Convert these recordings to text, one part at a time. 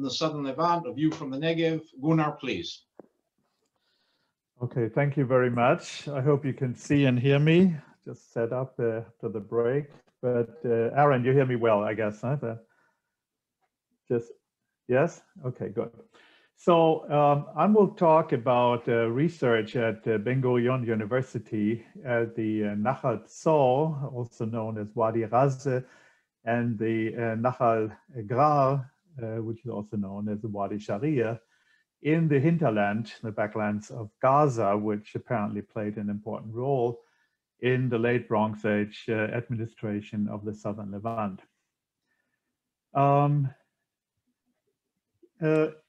in the southern Levant, a view from the Negev. Gunnar, please. Okay, thank you very much. I hope you can see and hear me. Just set up to the break. But Aaron, you hear me well, I guess, huh? Yes? Okay, good. So I will talk about research at Ben Gurion University at the Nahal Tzor, also known as Wadi Raze, and the Nahal Grar, which is also known as the Wadi Sharia, in the hinterland, the backlands of Gaza, which apparently played an important role in the late Bronze Age administration of the southern Levant.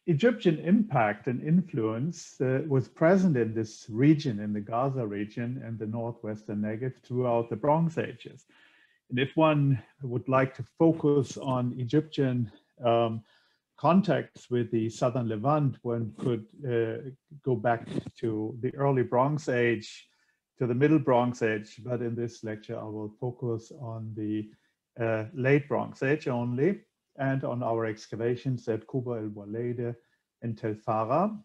Egyptian impact and influence was present in this region, in the Gaza region and the northwestern Negev throughout the Bronze Ages. And if one would like to focus on Egyptian contacts with the southern Levant, one could go back to the early Bronze Age, to the middle Bronze Age, but in this lecture I will focus on the late Bronze Age only, and on our excavations at Kuba el Walede and Tel Farah.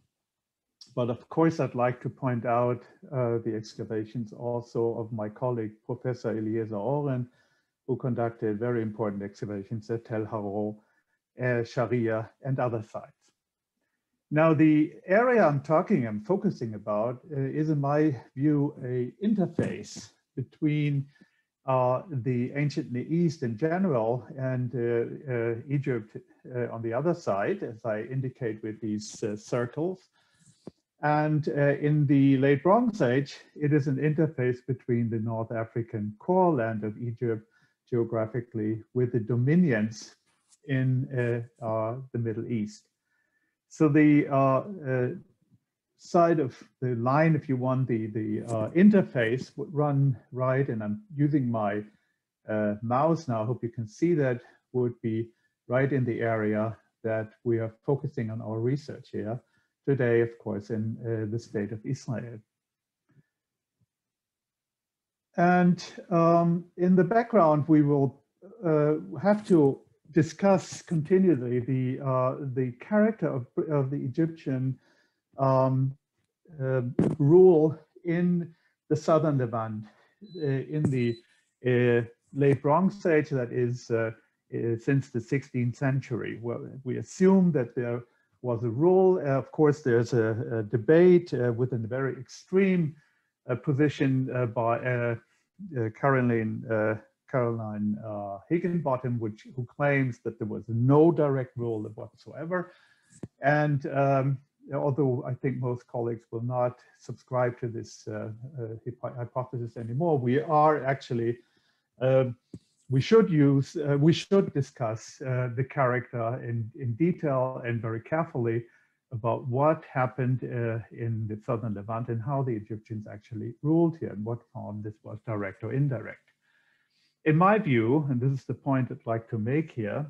But of course, I'd like to point out the excavations also of my colleague, Professor Eliezer Oren, who conducted very important excavations at Tel Haro, Sharia, and other sites. Now, the area I'm focusing about is, in my view, an interface between the ancient Near East in general and Egypt on the other side, as I indicate with these circles. And in the late Bronze Age, it is an interface between the North African core land of Egypt geographically with the dominions in the Middle East. So the side of the line, if you want, the interface would run right, and I'm using my mouse now, I hope you can see that, would be right in the area that we are focusing on our research here today, of course, in the state of Israel. And in the background, we will have to discuss continually the character of the Egyptian rule in the southern Levant in the late Bronze Age, that is since the 16th century. Well, we assume that there was a rule. Of course, there's a debate within a very extreme position by Caroline Higginbottom, who claims that there was no direct rule whatsoever. And although I think most colleagues will not subscribe to this hypothesis anymore, we are actually, we should discuss the character in detail and very carefully about what happened in the southern Levant and how the Egyptians actually ruled here and what form this was, direct or indirect. In my view, and this is the point I'd like to make here,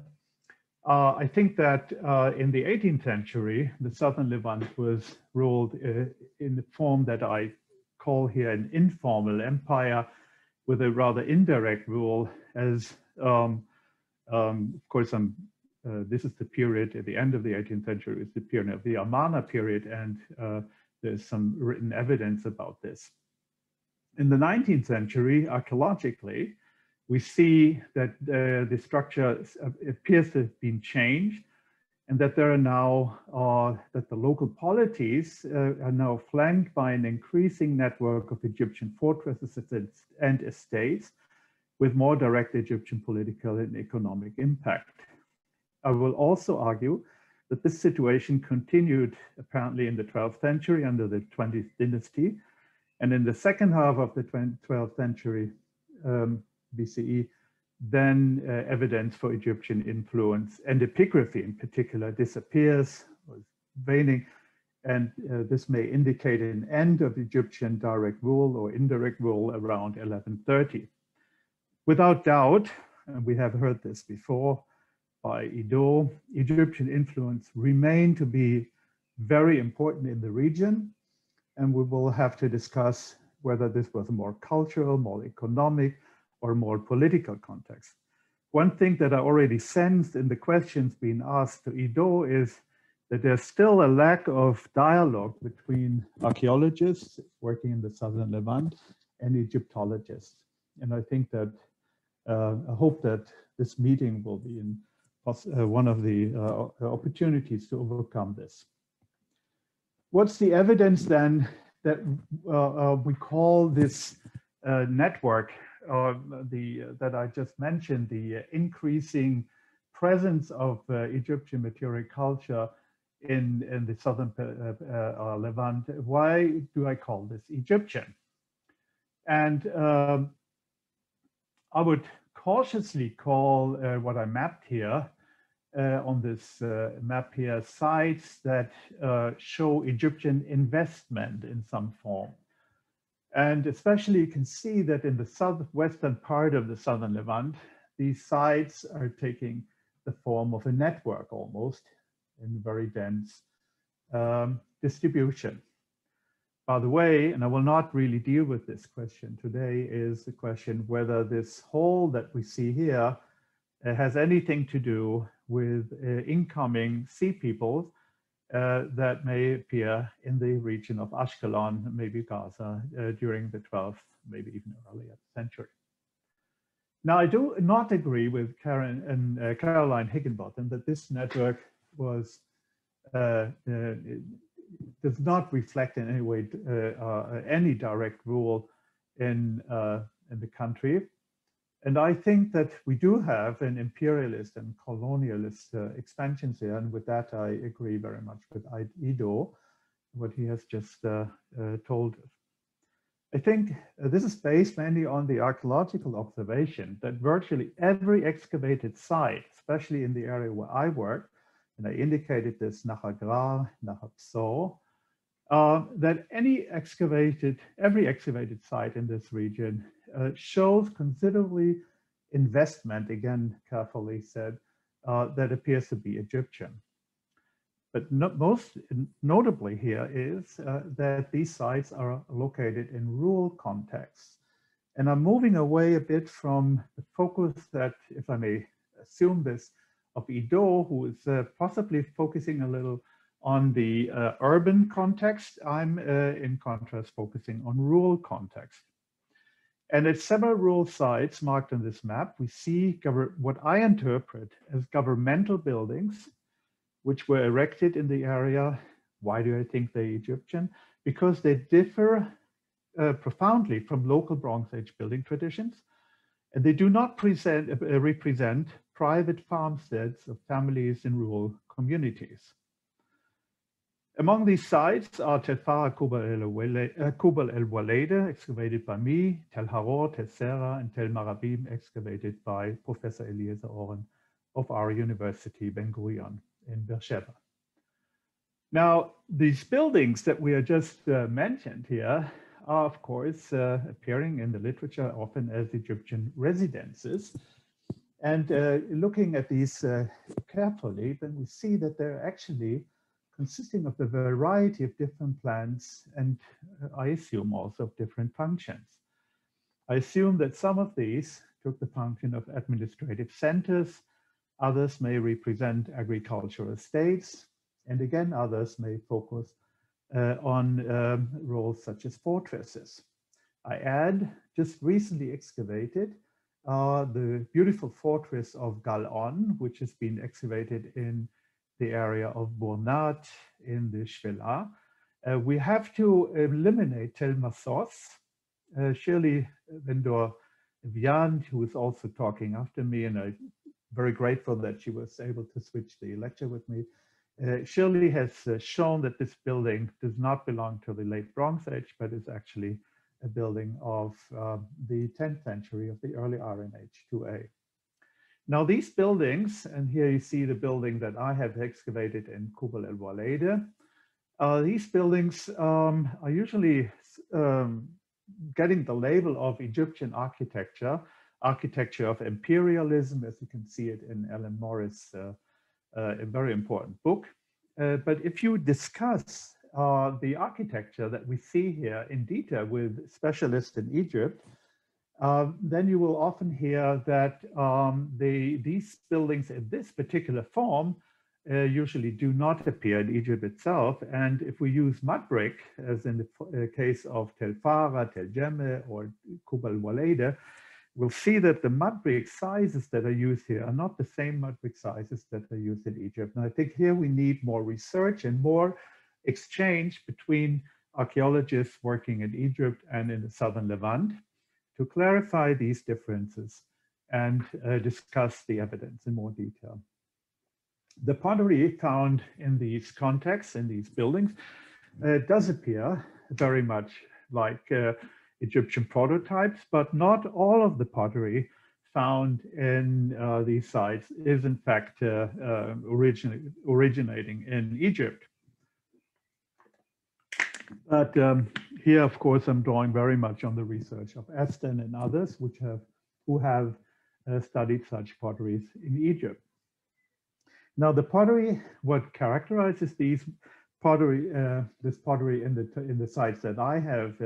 I think that in the 18th century, the southern Levant was ruled in the form that I call here an informal empire with a rather indirect rule, as of course, this is the period at the end of the 18th century, it's the period of the Amarna period, and there's some written evidence about this. In the 19th century, archaeologically, we see that the structure appears to have been changed, and that there are now, that the local polities are now flanked by an increasing network of Egyptian fortresses and estates with more direct Egyptian political and economic impact. I will also argue that this situation continued apparently in the 12th century under the 20th dynasty, and in the second half of the 12th century BCE, then evidence for Egyptian influence and epigraphy in particular disappears, or waning, and this may indicate an end of Egyptian direct rule or indirect rule around 1130. Without doubt, and we have heard this before by Ido, Egyptian influence remained to be very important in the region, and we will have to discuss whether this was a more cultural, more economic, or more political context. one thing that I already sensed in the questions being asked to Ido is that there's still a lack of dialogue between archaeologists working in the southern Levant and Egyptologists. And I think that, I hope that this meeting will be one of the opportunities to overcome this. What's the evidence then that we call this network, that I just mentioned, the increasing presence of Egyptian material culture in the southern Levant? Why do I call this Egyptian? And I would cautiously call what I mapped here on this map here, sites that show Egyptian investment in some form. And especially you can see that in the southwestern part of the southern Levant, these sites are taking the form of a network almost in very dense distribution. By the way, and I will not really deal with this question today, is the question whether this hole that we see here has anything to do with incoming sea peoples that may appear in the region of Ashkelon, maybe Gaza, during the 12th, maybe even earlier century. Now, I do not agree with Caroline Higginbottom that this network was does not reflect in any way any direct rule in the country. And I think that we do have an imperialist and colonialist expansions here. And with that, I agree very much with Ido, what he has just told us. I think this is based mainly on the archaeological observation that virtually every excavated site, especially in the area where I work, and I indicated this Nahagra, Nahapso, that every excavated site in this region shows considerably investment, again, carefully said, that appears to be Egyptian. But most notably here is that these sites are located in rural contexts. And I'm moving away a bit from the focus that, if I may assume this, of Ido, who is possibly focusing a little on the urban context. I'm, in contrast, focusing on rural context. And at several rural sites marked on this map, we see what I interpret as governmental buildings, which were erected in the area. Why do I think they're Egyptian? Because they differ profoundly from local Bronze Age building traditions, and they do not represent private farmsteads of families in rural communities. Among these sites are Tel Farah Kubal El Waleida, excavated by me, Tel Haror, Tel Sera, and Tel Marabim, excavated by Professor Eliezer Oren of our university, Ben Gurion, in Beersheba. Now, these buildings that we are just mentioned here are, of course, appearing in the literature often as Egyptian residences. And looking at these carefully, then we see that they're actually consisting of a variety of different plans, and I assume also of different functions. I assume that some of these took the function of administrative centers, others may represent agricultural estates, and again, others may focus on roles such as fortresses. I add, just recently excavated, the beautiful fortress of Gal-On, which has been excavated in the area of Burnat in the Shvela. We have to eliminate Tel Masos. Shirley Vendor Vian, who is also talking after me, and I'm very grateful that she was able to switch the lecture with me. Shirley has shown that this building does not belong to the late Bronze Age, but is actually a building of the 10th century of the early Iron Age 2A. Now these buildings, and here you see the building that I have excavated in Kubal El Waleida, these buildings are usually getting the label of Egyptian architecture, architecture of imperialism, as you can see it in Ellen Morris' a very important book. But if you discuss the architecture that we see here in detail with specialists in Egypt, then you will often hear that these buildings in this particular form usually do not appear in Egypt itself. And if we use mud brick, as in the case of Tel Farah, Tel Jemme, or Kubal Waleida, we'll see that the mud brick sizes that are used here are not the same mud brick sizes that are used in Egypt. And I think here we need more research and more exchange between archaeologists working in Egypt and in the southern Levant to clarify these differences and discuss the evidence in more detail. The pottery found in these contexts, in these buildings, does appear very much like Egyptian prototypes, but not all of the pottery found in these sites is in fact originating in Egypt. But here, of course, I'm drawing very much on the research of Aston and others who have studied such potteries in Egypt. Now, the pottery, what characterizes these pottery, this pottery in the sites that I have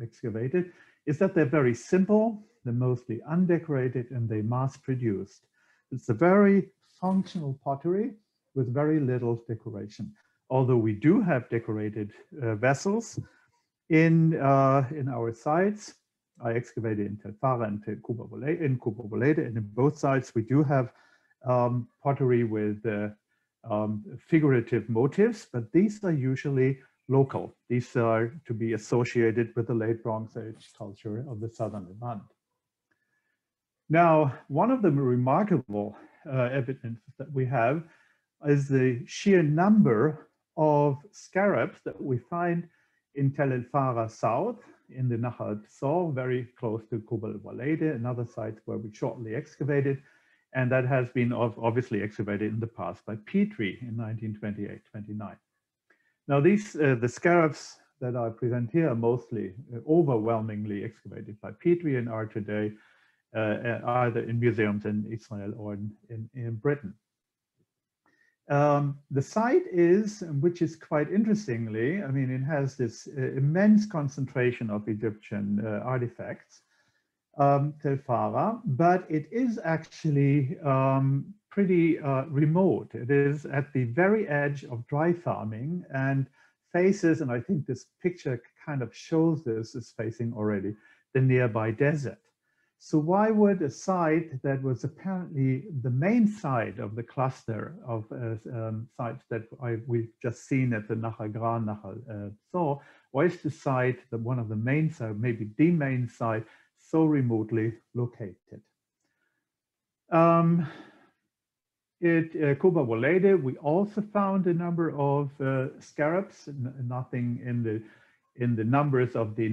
excavated, is that they're very simple, they're mostly undecorated, and they mass-produced. It's a very functional pottery with very little decoration. Although we do have decorated vessels in our sites. I excavated in Tel Farah and Kubal Waleida, and in both sites we do have pottery with figurative motifs, but these are usually local. These are to be associated with the late Bronze Age culture of the southern Levant. Now, one of the remarkable evidences that we have is the sheer number of scarabs that we find in Tel El Farah South, in the Nahal Tsor, very close to Kubal Waleida, another site where we shortly excavated, and that has been obviously excavated in the past by Petrie in 1928-29. Now these, the scarabs that I present here are mostly, overwhelmingly excavated by Petrie and are today either in museums in Israel or in Britain. The site is, which is quite interestingly, I mean, it has this immense concentration of Egyptian artifacts, Tel Farah, but it is actually pretty remote. It is at the very edge of dry farming and faces, and I think this picture kind of shows this, is facing already the nearby desert. So why would a site that was apparently the main site of the cluster of sites that we've just seen at the Nahal Gran, Nahal Tsor, why is the site, one of the main sites, maybe the main site, so remotely located? At Kubal Waleida, we also found a number of scarabs, nothing in the numbers of the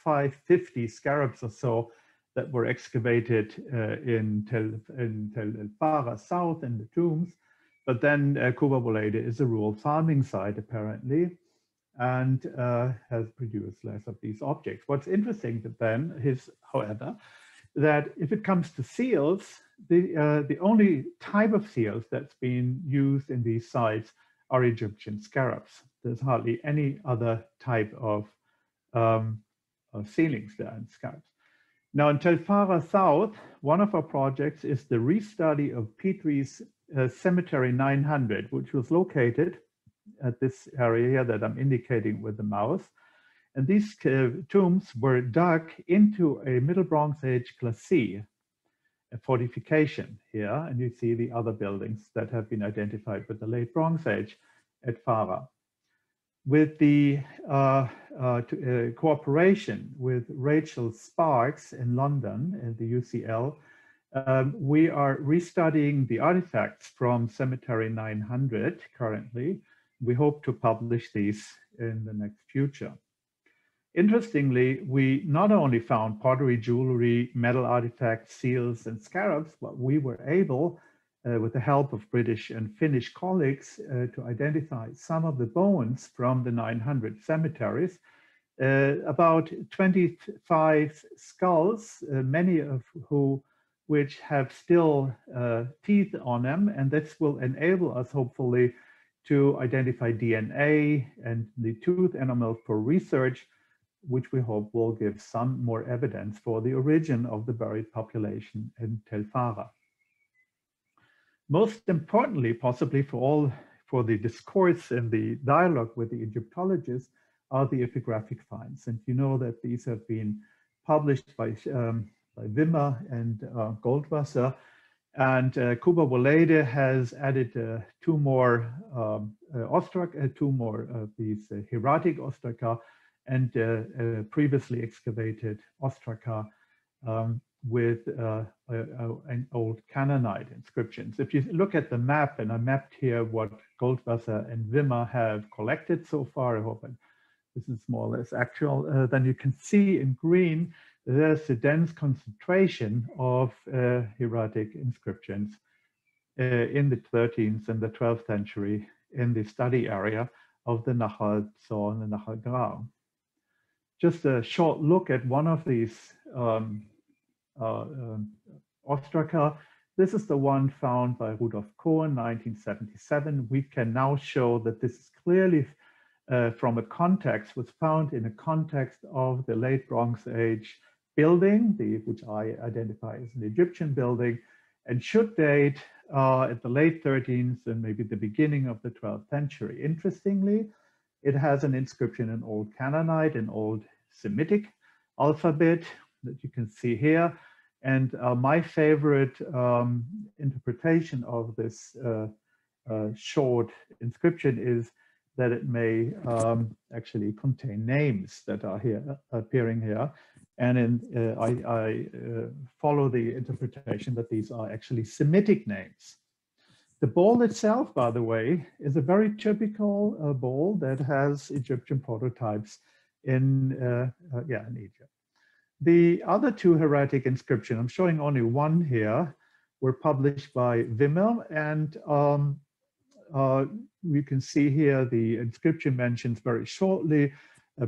550 scarabs or so that were excavated in Tel El Farah South in the tombs. But then Kubal Waleida is a rural farming site apparently, and has produced less of these objects. What's interesting then is, however, that if it comes to seals, the only type of seals that's been used in these sites are Egyptian scarabs. There's hardly any other type of sealings there in scarabs. Now in Tel Farah South, one of our projects is the restudy of Petrie's Cemetery 900, which was located at this area here that I'm indicating with the mouse. And these tombs were dug into a Middle Bronze Age glacis, a fortification here. And you see the other buildings that have been identified with the late Bronze Age at Farah. With the cooperation with Rachel Sparks in London at the UCL, we are restudying the artifacts from Cemetery 900 currently. We hope to publish these in the next future. Interestingly, we not only found pottery, jewelry, metal artifacts, seals, and scarabs, but we were able, with the help of British and Finnish colleagues, to identify some of the bones from the 900 cemeteries, about 25 skulls, many of which have still teeth on them, and this will enable us, hopefully, to identify DNA and the tooth enamel for research which we hope will give some more evidence for the origin of the buried population in Tel Farah. Most importantly, possibly for the discourse and the dialogue with the Egyptologists, are the epigraphic finds. And you know that these have been published by Wimmer and Goldwasser. And Kuba Wolede has added two more these hieratic ostraca and previously excavated ostraca with an old Canaanite inscriptions. If you look at the map, and I mapped here what Goldwasser and Wimmer have collected so far, I hope this is more or less actual, then you can see in green there's a dense concentration of hieratic inscriptions in the 13th and the 12th century in the study area of the Nahal Tzor and the Nahal Grau. Just a short look at one of these ostraca. This is the one found by Rudolf Cohen, 1977. We can now show that this is clearly from a context, was found in a context of the late Bronze Age building, which I identify as an Egyptian building, and should date at the late 13th and maybe the beginning of the 12th century. Interestingly, it has an inscription in Old Canaanite and Old Semitic alphabet that you can see here. And my favorite interpretation of this short inscription is that it may actually contain names that are here appearing here. And I follow the interpretation that these are actually Semitic names. The bowl itself, by the way, is a very typical bowl that has Egyptian prototypes in Egypt. The other two hieratic inscriptions, I'm showing only one here, were published by Wimmer, and we can see here the inscription mentions very shortly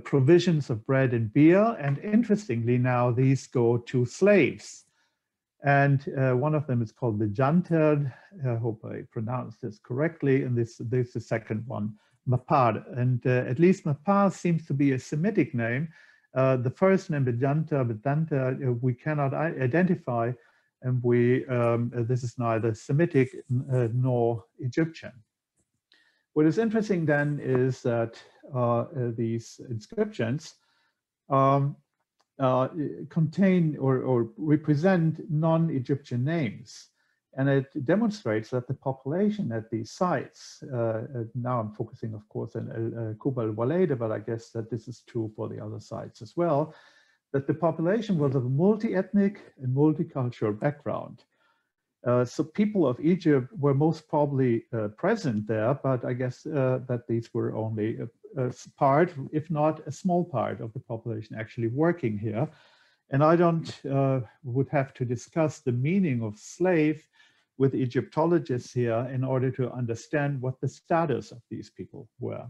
provisions of bread and beer, and interestingly now these go to slaves. And one of them is called the Janter, I hope I pronounced this correctly, and this is the second one, Mapar. And at least Mapar seems to be a Semitic name. The first name, Bedanta, we cannot identify, and this is neither Semitic nor Egyptian. What is interesting then is that these inscriptions contain or represent non-Egyptian names. And it demonstrates that the population at these sites, now I'm focusing, of course, on Kubal Walede, but I guess that this is true for the other sites as well, that the population was of a multi-ethnic and multicultural background. So people of Egypt were most probably present there, but I guess that these were only a part, if not a small part of the population actually working here. And I would have to discuss the meaning of slave with Egyptologists here in order to understand what the status of these people were.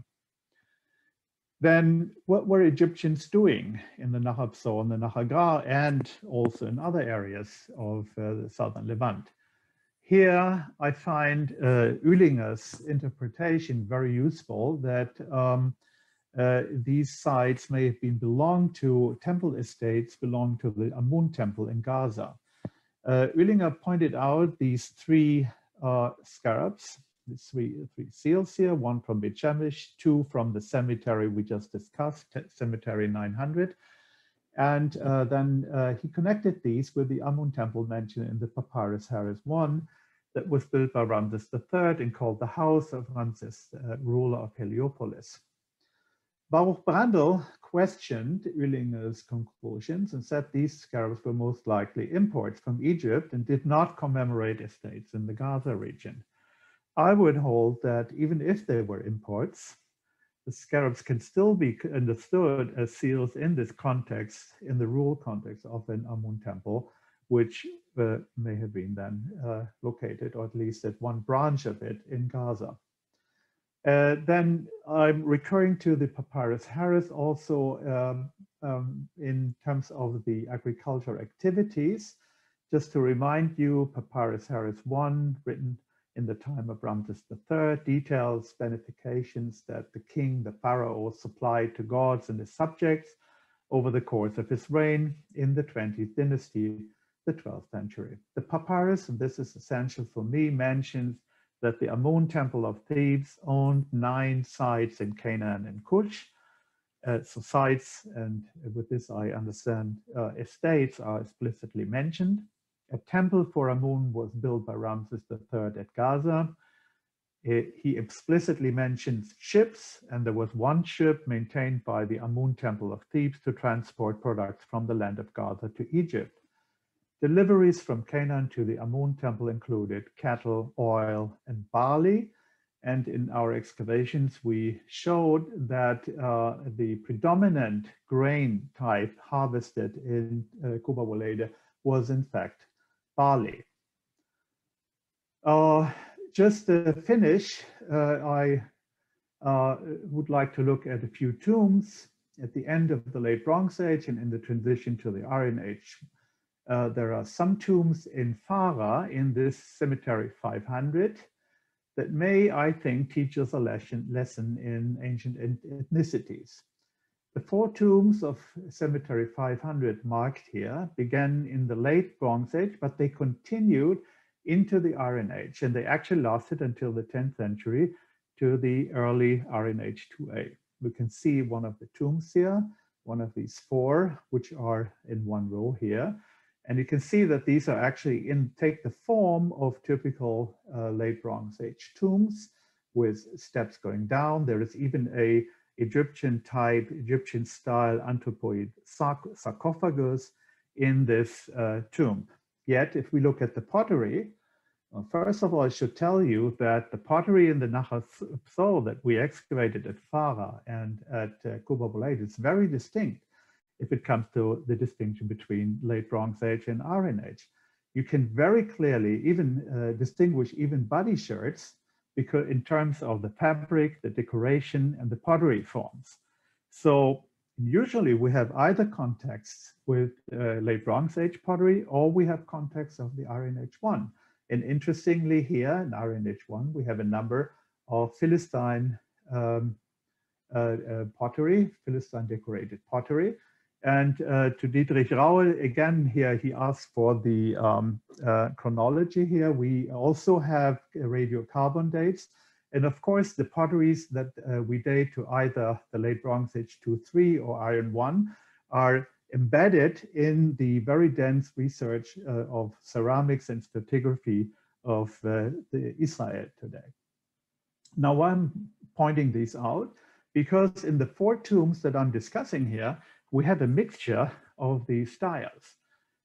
Then what were Egyptians doing in the Nahal Tzor and the Nahal Grau, and also in other areas of the southern Levant? Here I find Oehlinger's interpretation very useful, that these sites may have belonged to temple estates belonged to the Amun temple in Gaza. Oehlinger pointed out these three scarabs, these three seals here, one from Beit Shemesh, two from the cemetery we just discussed, cemetery 900. And then he connected these with the Amun temple mentioned in the Papyrus Harris I that was built by Ramses III and called the House of Ramses, ruler of Heliopolis. Baruch Brandl questioned Oehlinger's conclusions and said these scarabs were most likely imports from Egypt and did not commemorate estates in the Gaza region. I would hold that even if they were imports, the scarabs can still be understood as seals in this context, in the rural context of an Amun temple, which may have been then located, or at least at one branch of it, in Gaza. Then I'm recurring to the Papyrus Harris also in terms of the agricultural activities. Just to remind you, Papyrus Harris I, written in the time of Ramses III, details benefications that the king, the pharaoh, supplied to gods and his subjects. over the course of his reign in the 20th dynasty, the 12th century. The papyrus, and this is essential for me, mentions that the Amun Temple of Thebes owned 9 sites in Canaan and Kush. So sites, and with this I understand estates, are explicitly mentioned. A temple for Amun was built by Ramses III at Gaza. He explicitly mentions ships, and there was one ship maintained by the Amun Temple of Thebes to transport products from the land of Gaza to Egypt. Deliveries from Canaan to the Amun Temple included cattle, oil, and barley. And in our excavations, we showed that the predominant grain type harvested in Kuba Wolede was in fact barley. Just to finish, I would like to look at a few tombs at the end of the late Bronze Age and in the transition to the Iron Age. There are some tombs in Farah in this cemetery 500 that may, I think, teach us a lesson in ancient ethnicities. The 4 tombs of cemetery 500 marked here began in the late Bronze Age, but they continued into the Iron Age, and they actually lasted until the 10th century to the early Iron Age 2A. We can see one of the tombs here, one of these 4, which are in one row here. And you can see that these are actually take the form of typical late Bronze Age tombs with steps going down. There is even a Egyptian type, Egyptian style anthropoid sarcophagus in this tomb. Yet, if we look at the pottery, well, first of all, I should tell you that the pottery in the Nahas Pso that we excavated at Farah and at Kuba Wolede is very distinct if it comes to the distinction between late Bronze Age and Iron Age. You can very clearly even distinguish even body shirts because in terms of the fabric, the decoration, and the pottery forms. So usually we have either contexts with late Bronze Age pottery, or we have contexts of the Iron Age 1. And interestingly here in Iron Age 1, we have a number of Philistine pottery, Philistine decorated pottery. And to Dietrich Raue, again, here he asked for the chronology here. We also have radiocarbon dates. And of course, the potteries that we date to either the late Bronze Age 2-3 or Iron 1 are embedded in the very dense research of ceramics and stratigraphy of Israel today. Now, why I'm pointing these out, because in the 4 tombs that I'm discussing here, we have a mixture of these styles.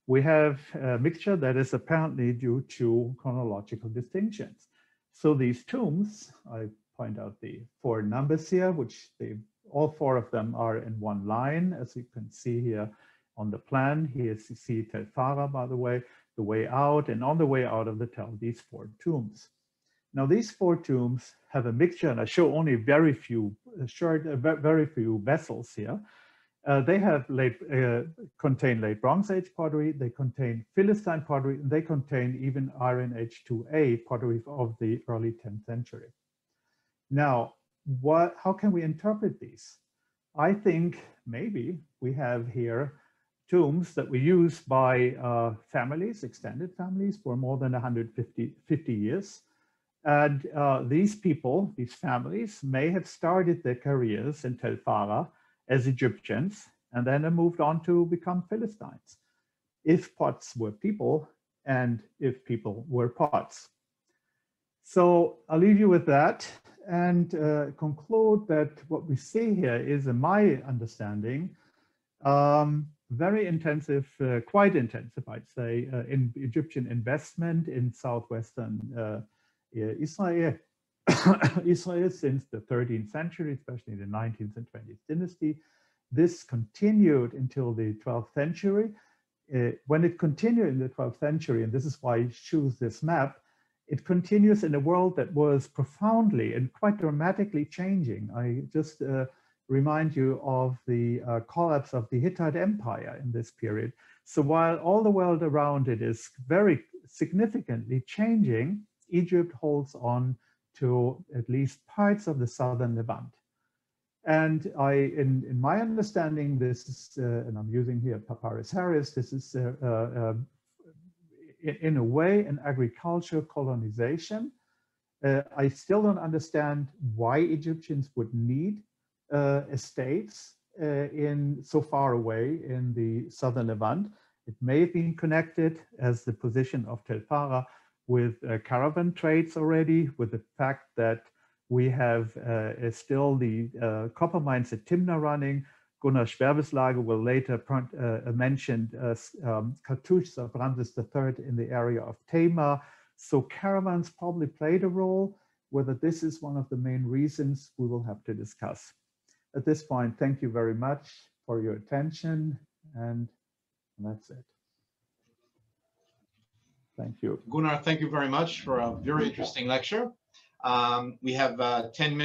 We have a mixture that is apparently due to chronological distinctions. So these tombs, I point out the 4 numbers here, which all 4 of them are in one line, as you can see here on the plan. Here you see Tel Farah, by the way out, and on the way out of the Tel, these 4 tombs. Now these 4 tombs have a mixture, and I show only very few vessels here. They have contain late Bronze Age pottery, they contain Philistine pottery, and they contain even Iron Age 2A pottery of the early 10th century. Now, how can we interpret these? I think maybe we have here tombs that were used by families, extended families, for more than 150 years. And these people, these families, may have started their careers in Tel Farah as Egyptians, and then they moved on to become Philistines, if pots were people and if people were pots. So I'll leave you with that and conclude that what we see here is, in my understanding, very intensive, quite intensive, I'd say, in Egyptian investment in southwestern Israel. Israel since the 13th century, especially the 19th and 20th dynasty. This continued until the 12th century. When it continued in the 12th century, and this is why I choose this map, it continues in a world that was profoundly and quite dramatically changing. I just remind you of the collapse of the Hittite Empire in this period. So while all the world around it is very significantly changing, Egypt holds on to at least parts of the southern Levant. And in my understanding, this is, and I'm using here Papyrus Harris, this is in a way an agricultural colonization. I still don't understand why Egyptians would need estates in so far away in the southern Levant. It may have been connected, as the position of Tel Farah, with caravan trades already, with the fact that we have still the copper mines at Timna running. Gunnar Schwerbeslage will later mention cartouches of Ramses III in the area of Tema. So caravans probably played a role. Whether this is one of the main reasons, we will have to discuss. At this point, thank you very much for your attention, and that's it. Thank you. Gunnar, thank you very much for a very interesting lecture. We have 10 minutes.